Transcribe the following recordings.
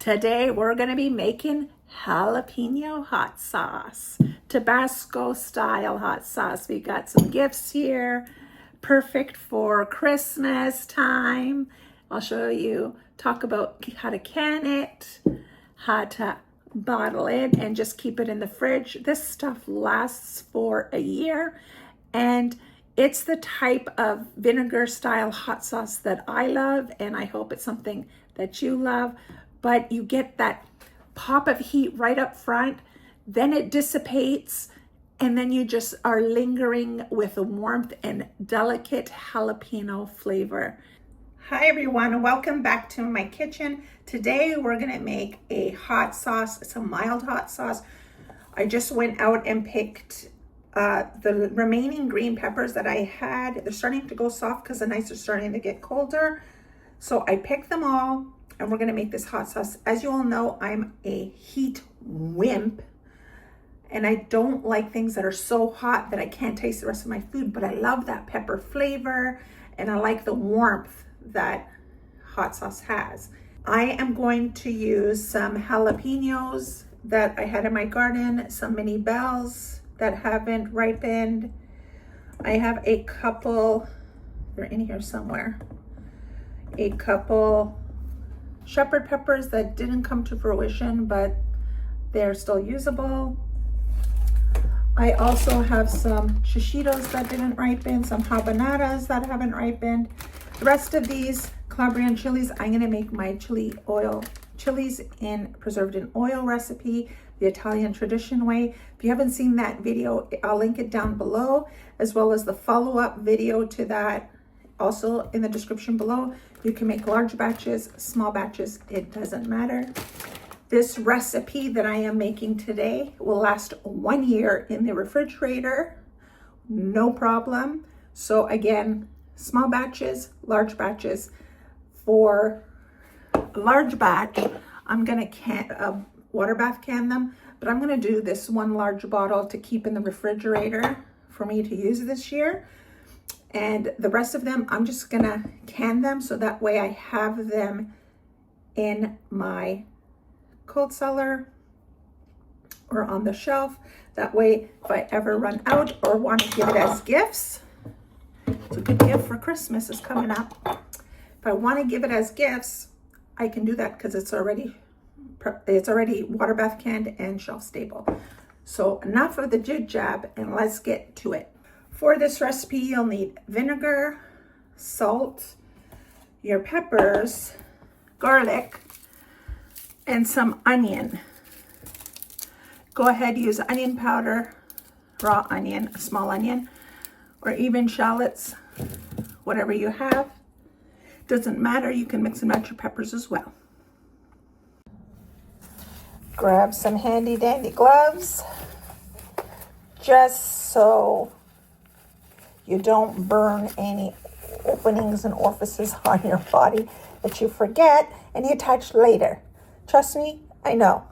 Today we're going to be making jalapeno hot sauce, Tabasco style hot sauce. We got some gifts here, perfect for Christmas time. I'll show you, talk about how to can it, how to bottle it, and just keep it in the fridge. This stuff lasts for a year, and it's the type of vinegar style hot sauce that I love, and I hope it's something that you love. But you get that pop of heat right up front, then it dissipates, and then you just are lingering with the warmth and delicate jalapeno flavor. Hi everyone, and welcome back to my kitchen. Today we're gonna make a hot sauce. It's a mild hot sauce. I just went out and picked the remaining green peppers that I had. They're starting to go soft because the nights are starting to get colder. So I picked them all, and we're gonna make this hot sauce. As you all know, I'm a heat wimp, and I don't like things that are so hot that I can't taste the rest of my food, but I love that pepper flavor, and I like the warmth that hot sauce has. I am going to use some jalapenos that I had in my garden, some mini bells that haven't ripened. I have a couple, they're in here somewhere, a couple shepherd peppers that didn't come to fruition, but they're still usable. I also have some chichitos that didn't ripen, some habaneros that haven't ripened. The rest of these Calabrian chilies, I'm gonna make my chilies in preserved in oil recipe, the Italian tradition way. If you haven't seen that video, I'll link it down below, as well as the follow-up video to that also in the description below. You can make large batches, small batches, it doesn't matter. This recipe that I am making today will last 1 year in the refrigerator, no problem. So again, small batches, large batches. For a large batch, I'm gonna water bath can them, but I'm gonna do this one large bottle to keep in the refrigerator for me to use this year. And the rest of them, I'm just gonna can them so that way I have them in my cold cellar or on the shelf. That way, if I ever run out or want to give it as gifts, it's a good gift for Christmas is coming up. If I want to give it as gifts, I can do that because it's already water bath canned and shelf stable. So enough of the jib jab, and let's get to it. For this recipe, you'll need vinegar, salt, your peppers, garlic, and some onion. Go ahead, use onion powder, raw onion, a small onion, or even shallots, whatever you have. Doesn't matter, you can mix and match your peppers as well. Grab some handy dandy gloves, just so you don't burn any openings and orifices on your body that you forget and you touch later. Trust me, I know.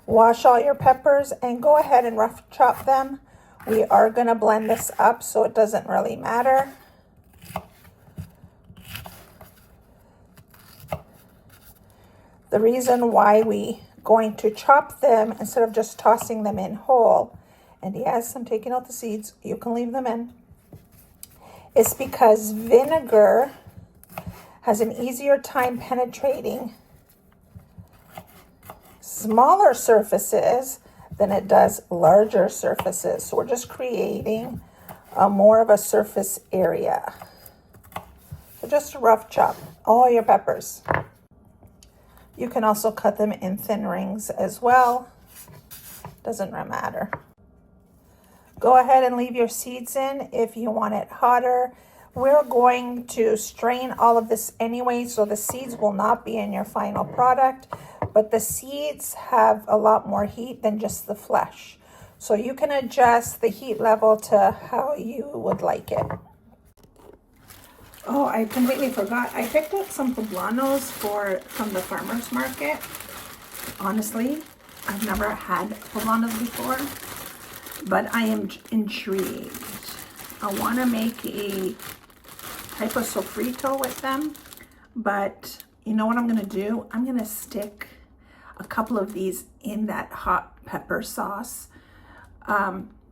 Wash all your peppers and go ahead and rough chop them. We are gonna blend this up, so it doesn't really matter. The reason why we going to chop them instead of just tossing them in whole, and yes, I'm taking out the seeds, you can leave them in, is because vinegar has an easier time penetrating smaller surfaces than it does larger surfaces. So we're just creating more of a surface area. So just a rough chop all your peppers. You can also cut them in thin rings as well. Doesn't matter. Go ahead and leave your seeds in if you want it hotter. We're going to strain all of this anyway, so the seeds will not be in your final product, but the seeds have a lot more heat than just the flesh. So you can adjust the heat level to how you would like it. Oh, I completely forgot. I picked up some poblanos from the farmer's market. Honestly, I've never had poblanos before, but I am intrigued. I want to make a type of sofrito with them, but You know what I'm gonna do? I'm gonna stick a couple of these in that hot pepper sauce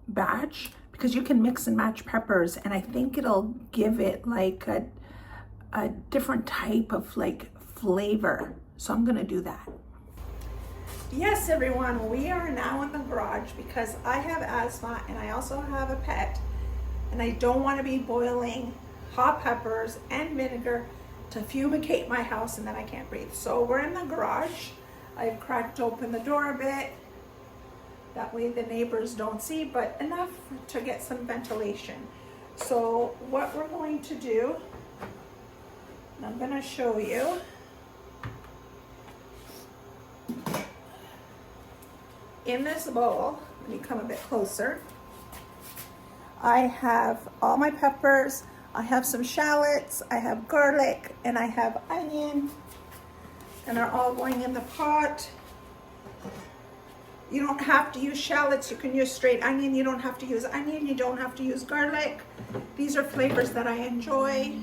batch, because you can mix and match peppers, and I think it'll give it like a different type of like flavor. So I'm gonna do that. Yes, everyone, we are now in the garage because I have asthma and I also have a pet, and I don't want to be boiling hot peppers and vinegar to fumigate my house and then I can't breathe. So we're in the garage. I've cracked open the door a bit. That way the neighbors don't see, but enough to get some ventilation. So what we're going to do, I'm going to show you. In this bowl, let me come a bit closer. I have all my peppers, I have some shallots, I have garlic, and I have onion, and they're all going in the pot. You don't have to use shallots, you can use straight onion. You don't have to use onion, you don't have to use garlic. These are flavors that I enjoy.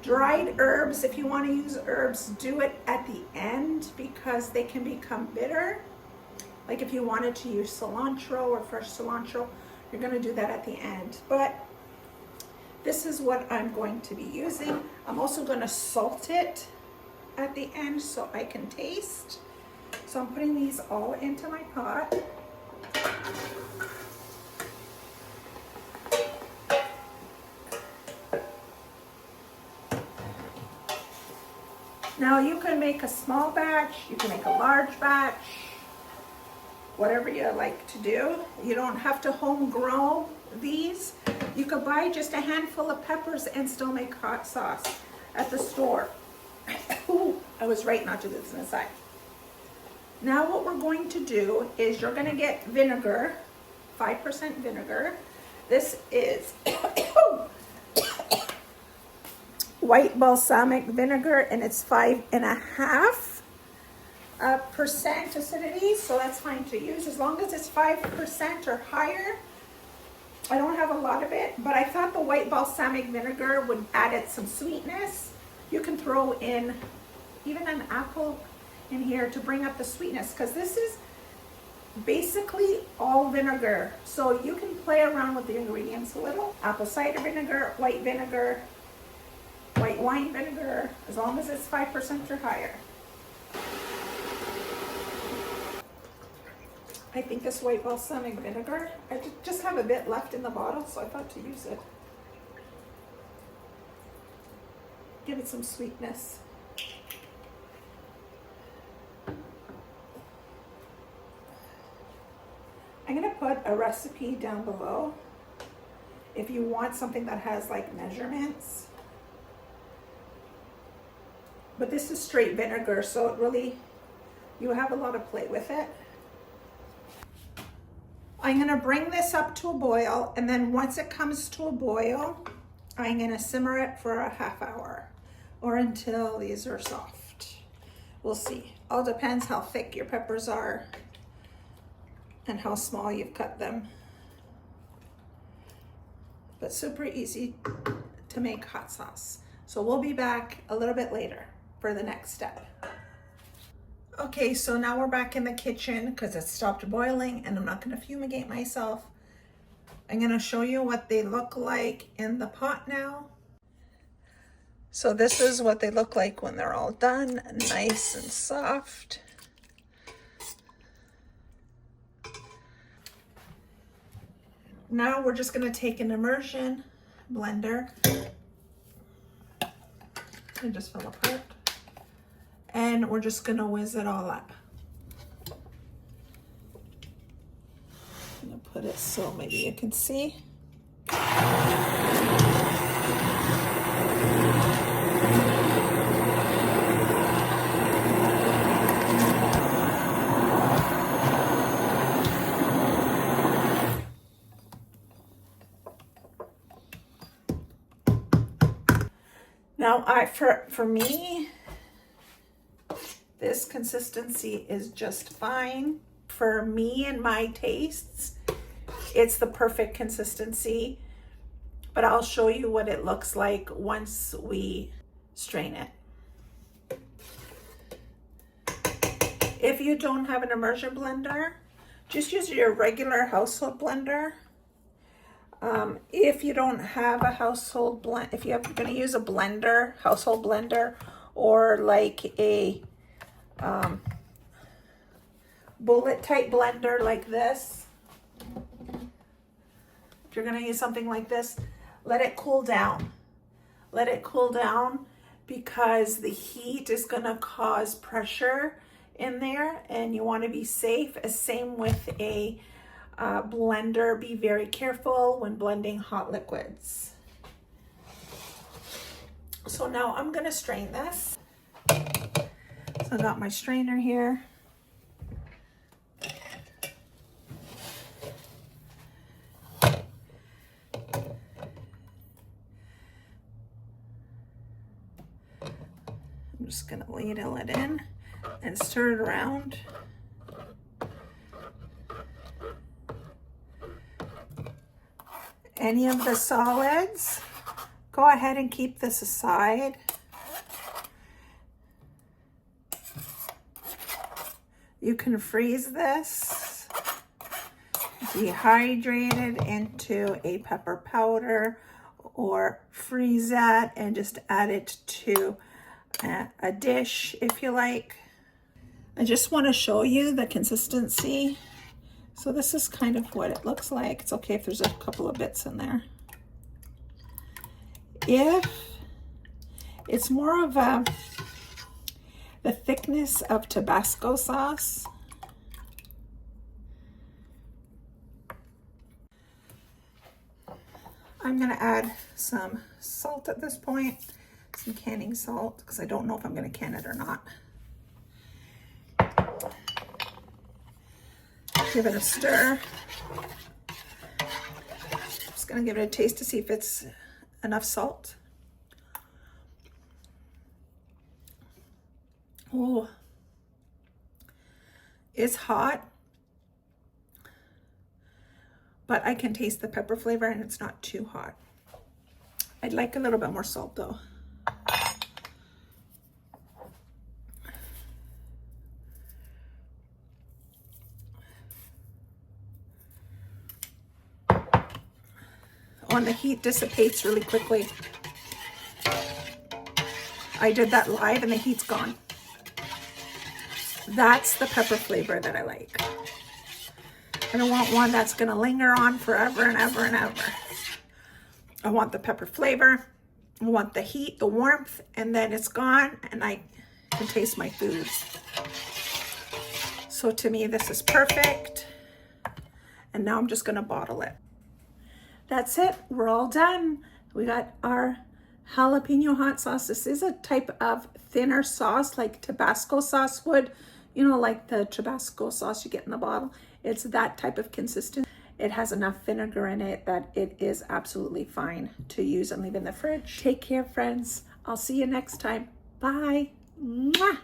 Dried herbs, if you want to use herbs, do it at the end because they can become bitter. Like if you wanted to use cilantro or fresh cilantro, you're going to do that at the end. But this is what I'm going to be using. I'm also going to salt it at the end so I can taste. So I'm putting these all into my pot. Now you can make a small batch, you can make a large batch, whatever you like to do. You don't have to home grow these. You could buy just a handful of peppers and still make hot sauce at the store. Ooh, I was right not to do this inside. Now what we're going to do is you're gonna get vinegar, 5% vinegar. This is white balsamic vinegar, and it's 5.5% acidity, so that's fine to use as long as it's 5% or higher. I don't have a lot of it, but I thought the white balsamic vinegar would add it some sweetness. You can throw in even an apple in here to bring up the sweetness, because this is basically all vinegar. So you can play around with the ingredients a little. Apple cider vinegar, white wine vinegar, as long as it's 5% or higher. I think this white balsamic vinegar, I just have a bit left in the bottle, so I thought to use it. Give it some sweetness. I'm gonna put a recipe down below if you want something that has like measurements. But this is straight vinegar, so it really, you have a lot of play with it. I'm gonna bring this up to a boil, and then once it comes to a boil, I'm gonna simmer it for a half hour or until these are soft. We'll see. All depends how thick your peppers are and how small you've cut them. But super easy to make hot sauce. So we'll be back a little bit later for the next step. Okay, so now we're back in the kitchen because it stopped boiling, and I'm not gonna fumigate myself. I'm gonna show you what they look like in the pot now. So this is what they look like when they're all done, nice and soft. Now we're just gonna take an immersion blender and just fill apart. And we're just gonna whiz it all up. I'm gonna put it so maybe you can see. Now, for me, this consistency is just fine. For me and my tastes, it's the perfect consistency, but I'll show you what it looks like once we strain it. If you don't have an immersion blender, just use your regular household blender. If you don't have a household blend, if you're going to use a blender, household blender, or like a bullet type blender like this, if you're going to use something like this, let it cool down. Let it cool down, because the heat is going to cause pressure in there, and you want to be safe. Same with a blender. Be very careful when blending hot liquids. So now I'm going to strain this. So I got my strainer here. I'm just going to ladle it in and stir it around. Any of the solids, go ahead and keep this aside. You can freeze this, dehydrate it into a pepper powder, or freeze that and just add it to a dish if you like. I just want to show you the consistency. So this is kind of what it looks like. It's okay if there's a couple of bits in there. If it's more of the thickness of Tabasco sauce, I'm gonna add some salt at this point, some canning salt, because I don't know if I'm gonna can it or not. Give it a stir. Just gonna give it a taste to see if it's enough salt. Oh, it's hot, but I can taste the pepper flavor and it's not too hot. I'd like a little bit more salt though. And the heat dissipates really quickly. I did that live and the heat's gone. That's the pepper flavor that I like. I don't want one that's gonna linger on forever and ever and ever. I want the pepper flavor, I want the heat, the warmth, and then it's gone and I can taste my food. So to me, this is perfect. And now I'm just gonna bottle it. That's it, we're all done. We got our jalapeno hot sauce. This is a type of thinner sauce like Tabasco sauce would, you know, like the Tabasco sauce you get in the bottle. It's that type of consistency. It has enough vinegar in it that it is absolutely fine to use and leave in the fridge. Take care, friends. I'll see you next time. Bye. Mwah.